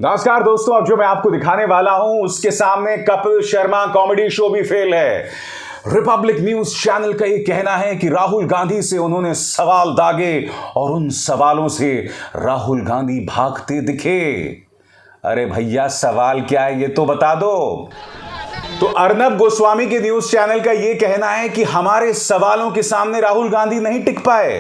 नमस्कार दोस्तों, अब जो मैं आपको दिखाने वाला हूं उसके सामने कपिल शर्मा कॉमेडी शो भी फेल है। रिपब्लिक न्यूज चैनल का ये कहना है कि राहुल गांधी से उन्होंने सवाल दागे और उन सवालों से राहुल गांधी भागते दिखे। अरे भैया, सवाल क्या है ये तो बता दो। तो अर्नब गोस्वामी के न्यूज चैनल का यह कहना है कि हमारे सवालों के सामने राहुल गांधी नहीं टिक पाए,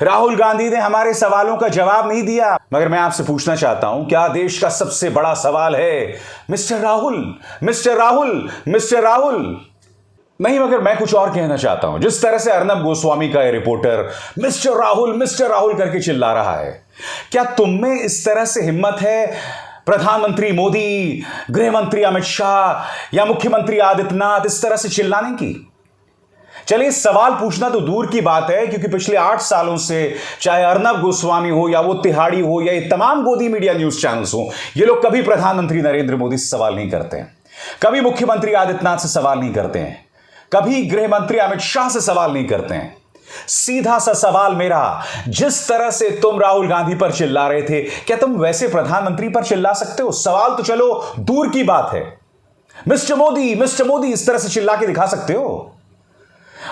राहुल गांधी ने हमारे सवालों का जवाब नहीं दिया। मगर मैं आपसे पूछना चाहता हूं, क्या देश का सबसे बड़ा सवाल है mister Rahul, mister Rahul, mister Rahul? नहीं, मगर मैं कुछ और कहना चाहता हूं। जिस तरह से अर्नब गोस्वामी का रिपोर्टर मिस्टर राहुल करके चिल्ला रहा है, क्या तुम में इस तरह से हिम्मत है प्रधानमंत्री मोदी, गृह मंत्री अमित शाह या मुख्यमंत्री आदित्यनाथ इस तरह से चिल्लाने की? चलिए, सवाल पूछना तो दूर की बात है, क्योंकि पिछले 8 सालों से चाहे अर्नब गोस्वामी हो या वो तिहाड़ी हो या ये तमाम गोदी मीडिया न्यूज चैनल्स हो, ये लोग कभी प्रधानमंत्री नरेंद्र मोदी से सवाल नहीं करते हैं, कभी मुख्यमंत्री आदित्यनाथ से सवाल नहीं करते हैं, कभी गृह मंत्री अमित शाह से सवाल नहीं करते हैं। सीधा सा सवाल मेरा, जिस तरह से तुम राहुल गांधी पर चिल्ला रहे थे, क्या तुम वैसे प्रधानमंत्री पर चिल्ला सकते हो? सवाल तो चलो दूर की बात है, मिस्टर मोदी इस तरह से चिल्ला के दिखा सकते हो?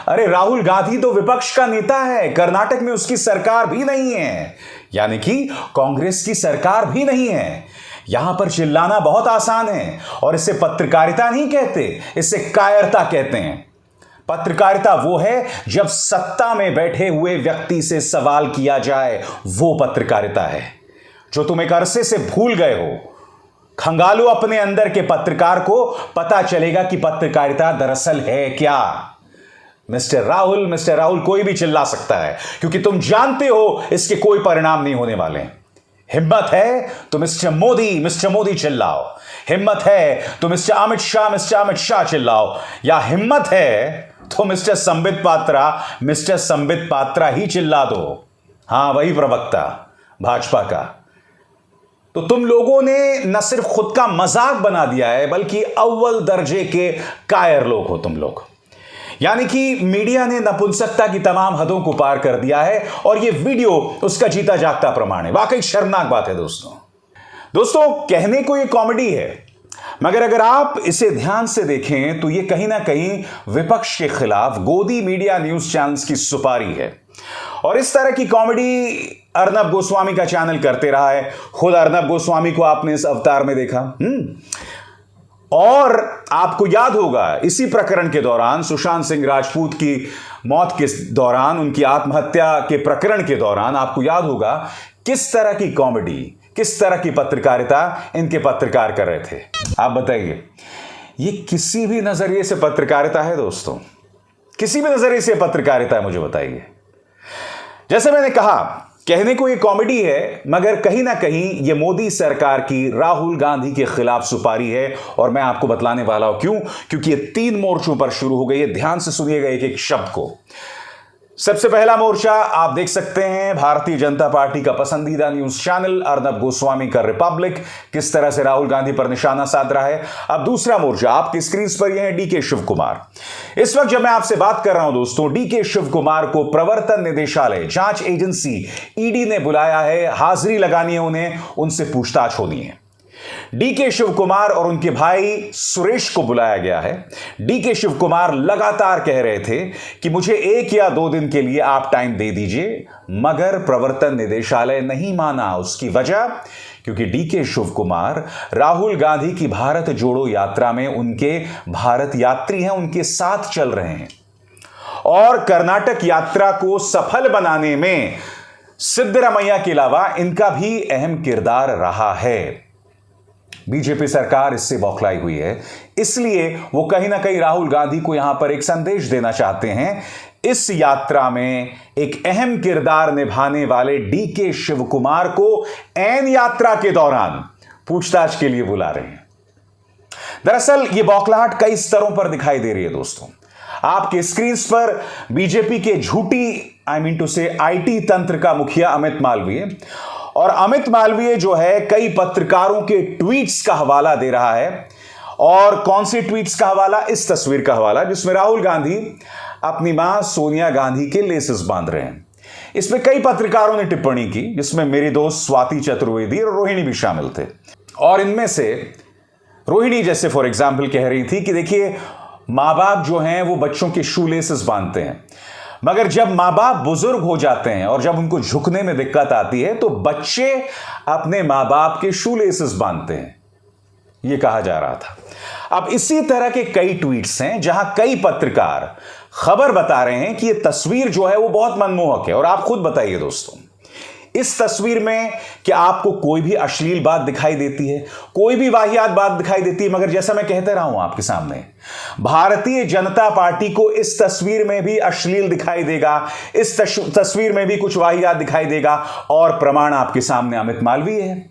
अरे राहुल गांधी तो विपक्ष का नेता है, कर्नाटक में उसकी सरकार भी नहीं है, यानी कि कांग्रेस की सरकार भी नहीं है। यहां पर चिल्लाना बहुत आसान है और इसे पत्रकारिता नहीं कहते, इसे कायरता कहते हैं। पत्रकारिता वो है जब सत्ता में बैठे हुए व्यक्ति से सवाल किया जाए, वो पत्रकारिता है जो तुम एक अरसे से भूल गए हो। खंगालो अपने अंदर के पत्रकार को, पता चलेगा कि पत्रकारिता दरअसल है क्या। मिस्टर राहुल कोई भी चिल्ला सकता है, क्योंकि तुम जानते हो इसके कोई परिणाम नहीं होने वाले। हिम्मत है तो मिस्टर मोदी चिल्लाओ, हिम्मत है तो मिस्टर अमित शाह चिल्लाओ, या हिम्मत है तो मिस्टर संबित पात्रा ही चिल्ला दो। हां, वही प्रवक्ता भाजपा का। तो तुम लोगों ने न सिर्फ खुद का मजाक बना दिया है, बल्कि अव्वल दर्जे के कायर लोग हो तुम लोग। यानी कि मीडिया ने नपुंसकता की तमाम हदों को पार कर दिया है और यह वीडियो उसका जीता जागता प्रमाण है। वाकई शर्मनाक बात है दोस्तों, कहने को यह कॉमेडी है, मगर अगर आप इसे ध्यान से देखें तो यह कहीं ना कहीं विपक्ष के खिलाफ गोदी मीडिया न्यूज चैनल्स की सुपारी है। और इस तरह की कॉमेडी अर्नब गोस्वामी का चैनल करते रहा है। खुद अर्नब गोस्वामी को आपने इस अवतार में देखा। और आपको याद होगा, इसी प्रकरण के दौरान, सुशांत सिंह राजपूत की मौत के दौरान, उनकी आत्महत्या के प्रकरण के दौरान, आपको याद होगा किस तरह की कॉमेडी, किस तरह की पत्रकारिता इनके पत्रकार कर रहे थे। आप बताइए, ये किसी भी नजरिए से पत्रकारिता है दोस्तों? किसी भी नजरिए से पत्रकारिता है? मुझे बताइए। जैसे मैंने कहा, कहने को ये कॉमेडी है, मगर कहीं ना कहीं ये मोदी सरकार की राहुल गांधी के खिलाफ सुपारी है। और मैं आपको बतलाने वाला हूं क्यों, क्योंकि ये 3 मोर्चों पर शुरू हो गई है। ध्यान से सुनिएगा एक एक शब्द को। सबसे पहला मोर्चा आप देख सकते हैं, भारतीय जनता पार्टी का पसंदीदा न्यूज चैनल अर्नब गोस्वामी का रिपब्लिक किस तरह से राहुल गांधी पर निशाना साध रहा है। अब दूसरा मोर्चा आपकी स्क्रीन पर यह है डीके शिव कुमार। इस वक्त जब मैं आपसे बात कर रहा हूं दोस्तों, डीके शिव कुमार को प्रवर्तन निदेशालय, जांच एजेंसी ईडी ने बुलाया है। हाजिरी लगानी है उन्हें, उनसे पूछताछ होनी है। डीके शिव कुमार और उनके भाई सुरेश को बुलाया गया है। डीके शिव कुमार लगातार कह रहे थे कि मुझे 1 या 2 दिन के लिए आप टाइम दे दीजिए, मगर प्रवर्तन निदेशालय नहीं माना। उसकी वजह, क्योंकि डीके शिव कुमार राहुल गांधी की भारत जोड़ो यात्रा में उनके भारत यात्री हैं, उनके साथ चल रहे हैं। और कर्नाटक यात्रा को सफल बनाने में सिद्धरामैया के अलावा इनका भी अहम किरदार रहा है। बीजेपी सरकार इससे बौखलाई हुई है, इसलिए वो कहीं ना कहीं राहुल गांधी को यहां पर एक संदेश देना चाहते हैं। इस यात्रा में एक अहम किरदार निभाने वाले डीके शिव कुमार को ऐन यात्रा के दौरान पूछताछ के लिए बुला रहे हैं। दरअसल यह बौखलाहट कई स्तरों पर दिखाई दे रही है दोस्तों। आपके स्क्रीन पर बीजेपी के झूठी आईटी तंत्र का मुखिया अमित मालवीय, और अमित मालवीय जो है कई पत्रकारों के ट्वीट्स का हवाला दे रहा है। और कौन से ट्वीट्स का हवाला? इस तस्वीर का हवाला जिसमें राहुल गांधी अपनी मां सोनिया गांधी के लेसेस बांध रहे हैं। इसमें कई पत्रकारों ने टिप्पणी की, जिसमें मेरी दोस्त स्वाति चतुर्वेदी और रोहिणी भी शामिल थे। और इनमें से रोहिणी जैसे फॉर एग्जाम्पल कह रही थी कि देखिए, माँ बाप जो हैं वो बच्चों के शू लेसेस बांधते हैं, मगर जब माँ बाप बुजुर्ग हो जाते हैं और जब उनको झुकने में दिक्कत आती है तो बच्चे अपने माँ बाप के शू लेसेस बांधते हैं, यह कहा जा रहा था। अब इसी तरह के कई ट्वीट्स हैं जहां कई पत्रकार खबर बता रहे हैं कि यह तस्वीर जो है वो बहुत मनमोहक है। और आप खुद बताइए दोस्तों, इस तस्वीर में क्या आपको कोई भी अश्लील बात दिखाई देती है, कोई भी वाहियात बात दिखाई देती है? मगर जैसा मैं कहते रहा हूं आपके सामने, भारतीय जनता पार्टी को इस तस्वीर में भी अश्लील दिखाई देगा, इस तस्वीर में भी कुछ वाहियात दिखाई देगा। और प्रमाण आपके सामने अमित मालवीय है।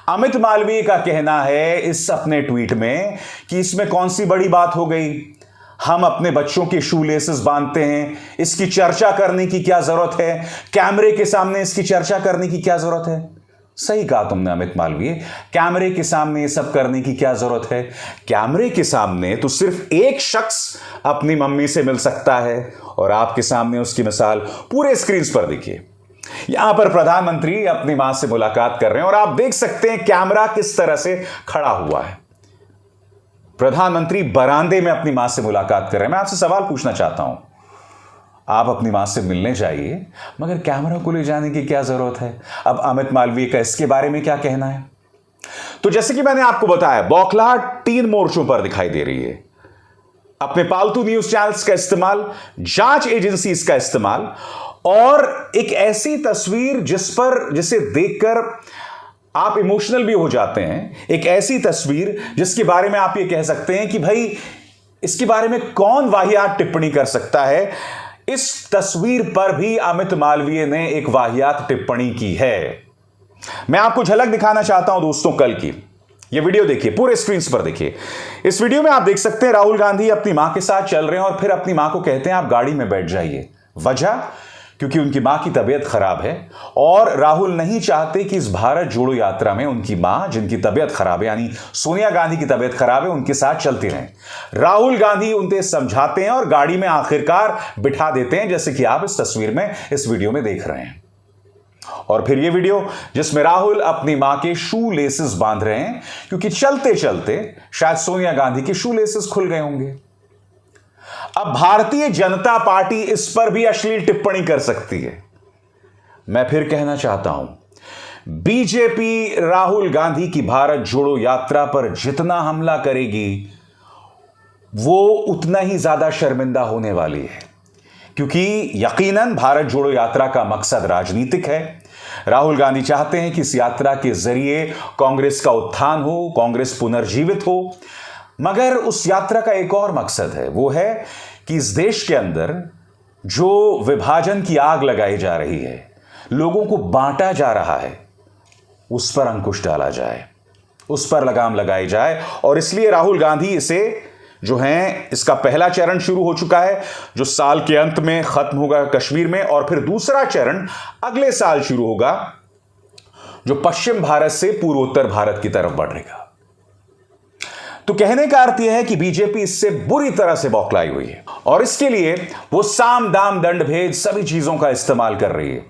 अमित मालवीय का कहना है इस अपने ट्वीट में कि इसमें कौन सी बड़ी बात हो गई, हम अपने बच्चों के शू लेसेस बांधते हैं, इसकी चर्चा करने की क्या जरूरत है, कैमरे के सामने इसकी चर्चा करने की क्या जरूरत है। सही कहा तुमने अमित मालवीय, कैमरे के सामने ये सब करने की क्या जरूरत है। कैमरे के सामने तो सिर्फ एक शख्स अपनी मम्मी से मिल सकता है और आपके सामने उसकी मिसाल पूरे स्क्रीन पर देखिए। यहां पर प्रधानमंत्री अपनी मां से मुलाकात कर रहे हैं और आप देख सकते हैं कैमरा किस तरह से खड़ा हुआ है। प्रधानमंत्री बरामदे में अपनी मां से मुलाकात कर रहे हैं। मैं आपसे सवाल पूछना चाहता हूं, आप अपनी मां से मिलने जाइए, मगर कैमरा को ले जाने की क्या जरूरत है। अब अमित मालवीय का इसके बारे में क्या कहना है? तो जैसे कि मैंने आपको बताया, बौखलाहट 3 मोर्चों पर दिखाई दे रही है। अपने पालतू न्यूज चैनल्स का इस्तेमाल, जांच एजेंसीज का इस्तेमाल, और एक ऐसी तस्वीर जिसे देखकर आप इमोशनल भी हो जाते हैं। एक ऐसी तस्वीर जिसके बारे में आप ये कह सकते हैं कि भाई इसके बारे में कौन वाहियात टिप्पणी कर सकता है। इस तस्वीर पर भी अमित मालवीय ने एक वाहियात टिप्पणी की है। मैं आपको झलक दिखाना चाहता हूं दोस्तों कल की। ये वीडियो देखिए, पूरे स्क्रीन पर देखिए। इस वीडियो में आप देख सकते हैं राहुल गांधी अपनी मां के साथ चल रहे हैं और फिर अपनी मां को कहते हैं आप गाड़ी में बैठ जाइए। वजह, क्योंकि उनकी मां की तबीयत खराब है और राहुल नहीं चाहते कि इस भारत जोड़ो यात्रा में उनकी मां, जिनकी तबीयत खराब है, यानी सोनिया गांधी की तबीयत खराब है, उनके साथ चलती रहें। राहुल गांधी उनसे समझाते हैं और गाड़ी में आखिरकार बिठा देते हैं, जैसे कि आप इस तस्वीर में, इस वीडियो में देख रहे हैं। और फिर यह वीडियो जिसमें राहुल अपनी मां के शू लेसेस बांध रहे हैं, क्योंकि चलते चलते शायद सोनिया गांधी के शू लेसेस खुल गए होंगे। अब भारतीय जनता पार्टी इस पर भी अश्लील टिप्पणी कर सकती है। मैं फिर कहना चाहता हूं, बीजेपी राहुल गांधी की भारत जोड़ो यात्रा पर जितना हमला करेगी वो उतना ही ज्यादा शर्मिंदा होने वाली है, क्योंकि यकीनन भारत जोड़ो यात्रा का मकसद राजनीतिक है। राहुल गांधी चाहते हैं कि इस यात्रा के जरिए कांग्रेस का उत्थान हो, कांग्रेस पुनर्जीवित हो। मगर उस यात्रा का एक और मकसद है, वो है कि इस देश के अंदर जो विभाजन की आग लगाई जा रही है, लोगों को बांटा जा रहा है, उस पर अंकुश डाला जाए, उस पर लगाम लगाई जाए। और इसलिए राहुल गांधी इसे जो है, इसका पहला चरण शुरू हो चुका है, जो साल के अंत में खत्म होगा कश्मीर में, और फिर दूसरा चरण अगले साल शुरू होगा, जो पश्चिम भारत से पूर्वोत्तर भारत की तरफ बढ़ेगा। तो कहने का अर्थ यह है कि बीजेपी इससे बुरी तरह से बौखलाई हुई है और इसके लिए वो साम दाम दंड भेद सभी चीजों का इस्तेमाल कर रही है।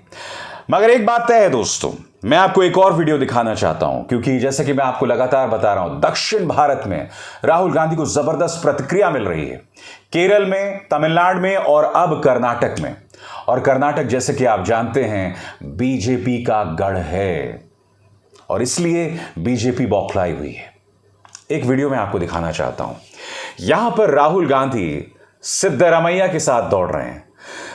मगर एक बात तय है दोस्तों, मैं आपको एक और वीडियो दिखाना चाहता हूं, क्योंकि जैसे कि मैं आपको लगातार बता रहा हूं, दक्षिण भारत में राहुल गांधी को जबरदस्त प्रतिक्रिया मिल रही है। केरल में, तमिलनाडु में और अब कर्नाटक में। और कर्नाटक जैसे कि आप जानते हैं बीजेपी का गढ़ है और इसलिए बीजेपी बौखलाई हुई है। एक वीडियो मैं आपको दिखाना चाहता हूं। यहां पर राहुल गांधी सिद्धरमैया के साथ दौड़ रहे हैं।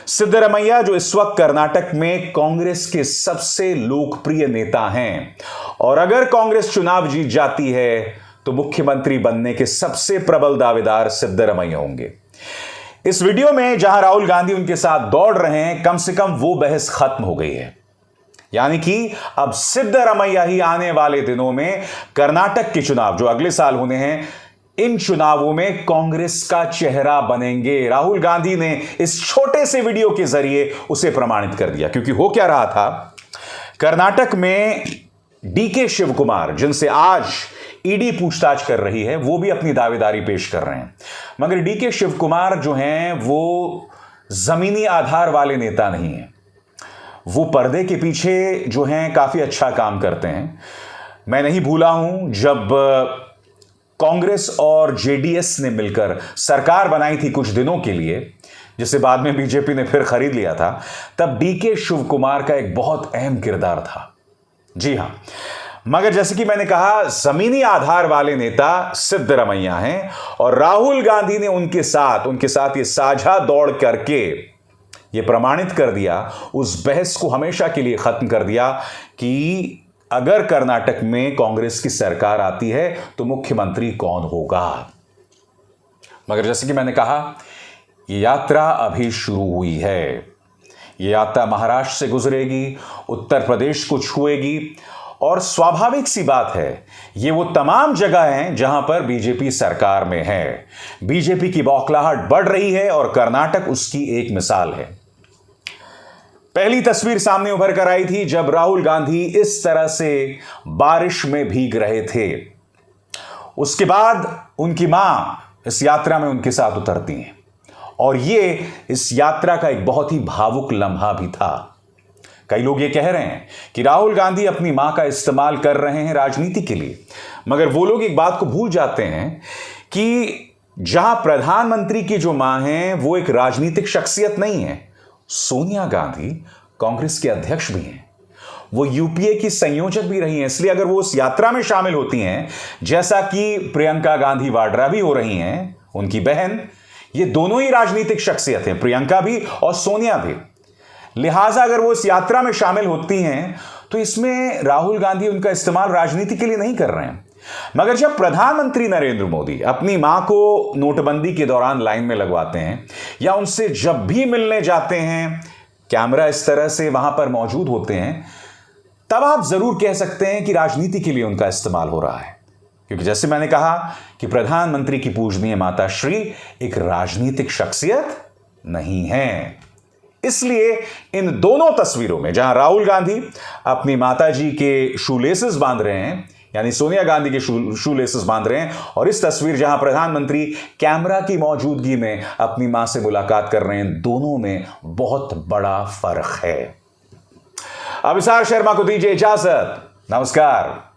सिद्धरमैया जो इस वक्त कर्नाटक में कांग्रेस के सबसे लोकप्रिय नेता हैं और अगर कांग्रेस चुनाव जीत जाती है तो मुख्यमंत्री बनने के सबसे प्रबल दावेदार सिद्धरमैया होंगे। इस वीडियो में जहां राहुल गांधी उनके साथ दौड़ रहे हैं, कम से कम वो बहस खत्म हो गई है, यानी कि अब सिद्धरमैया ही आने वाले दिनों में कर्नाटक के चुनाव जो अगले साल होने हैं, इन चुनावों में कांग्रेस का चेहरा बनेंगे। राहुल गांधी ने इस छोटे से वीडियो के जरिए उसे प्रमाणित कर दिया, क्योंकि हो क्या रहा था, कर्नाटक में डीके शिव कुमार, जिनसे आज ईडी पूछताछ कर रही है, वो भी अपनी दावेदारी पेश कर रहे हैं। मगर डीके शिव कुमार जो हैं वो जमीनी आधार वाले नेता नहीं हैं, वो पर्दे के पीछे जो हैं काफी अच्छा काम करते हैं। मैं नहीं भूला हूं जब कांग्रेस और जेडीएस ने मिलकर सरकार बनाई थी कुछ दिनों के लिए, जिसे बाद में बीजेपी ने फिर खरीद लिया था, तब डीके शिव कुमार का एक बहुत अहम किरदार था। जी हां, मगर जैसे कि मैंने कहा, जमीनी आधार वाले नेता सिद्धरमैया हैं और राहुल गांधी ने उनके साथ ये साझा दौड़ करके ये प्रमाणित कर दिया, उस बहस को हमेशा के लिए खत्म कर दिया कि अगर कर्नाटक में कांग्रेस की सरकार आती है तो मुख्यमंत्री कौन होगा। मगर जैसे कि मैंने कहा, ये यात्रा अभी शुरू हुई है। ये यात्रा महाराष्ट्र से गुजरेगी, उत्तर प्रदेश को छुएगी और स्वाभाविक सी बात है, ये वो तमाम जगह हैं जहां पर बीजेपी सरकार में है। बीजेपी की बौखलाहट बढ़ रही है और कर्नाटक उसकी एक मिसाल है। पहली तस्वीर सामने उभर कर आई थी जब राहुल गांधी इस तरह से बारिश में भीग रहे थे। उसके बाद उनकी मां इस यात्रा में उनके साथ उतरती हैं और ये इस यात्रा का एक बहुत ही भावुक लम्हा भी था। कई लोग ये कह रहे हैं कि राहुल गांधी अपनी मां का इस्तेमाल कर रहे हैं राजनीति के लिए, मगर वो लोग एक बात को भूल जाते हैं कि जहां प्रधानमंत्री की जो मां है वो एक राजनीतिक शख्सियत नहीं है। सोनिया गांधी कांग्रेस के अध्यक्ष भी हैं, वो यूपीए की संयोजक भी रही हैं, इसलिए अगर वो उस यात्रा में शामिल होती हैं, जैसा कि प्रियंका गांधी वाड्रा भी हो रही हैं, उनकी बहन, ये दोनों ही राजनीतिक शख्सियत हैं, प्रियंका भी और सोनिया भी। लिहाजा अगर वो इस यात्रा में शामिल होती हैं तो इसमें राहुल गांधी उनका इस्तेमाल राजनीति के लिए नहीं कर रहे हैं। मगर जब प्रधानमंत्री नरेंद्र मोदी अपनी मां को नोटबंदी के दौरान लाइन में लगवाते हैं या उनसे जब भी मिलने जाते हैं, कैमरा इस तरह से वहां पर मौजूद होते हैं, तब आप जरूर कह सकते हैं कि राजनीति के लिए उनका इस्तेमाल हो रहा है। क्योंकि जैसे मैंने कहा कि प्रधानमंत्री की पूजनीय माता श्री एक राजनीतिक शख्सियत नहीं है। इसलिए इन दोनों तस्वीरों में जहां राहुल गांधी अपनी माताजी के शूलेसेस बांध रहे हैं, यानी सोनिया गांधी के शूलेसेस बांध रहे हैं, और इस तस्वीर जहां प्रधानमंत्री कैमरा की मौजूदगी में अपनी मां से मुलाकात कर रहे हैं, दोनों में बहुत बड़ा फर्क है। अभिसार शर्मा को दीजिए इजाजत। नमस्कार।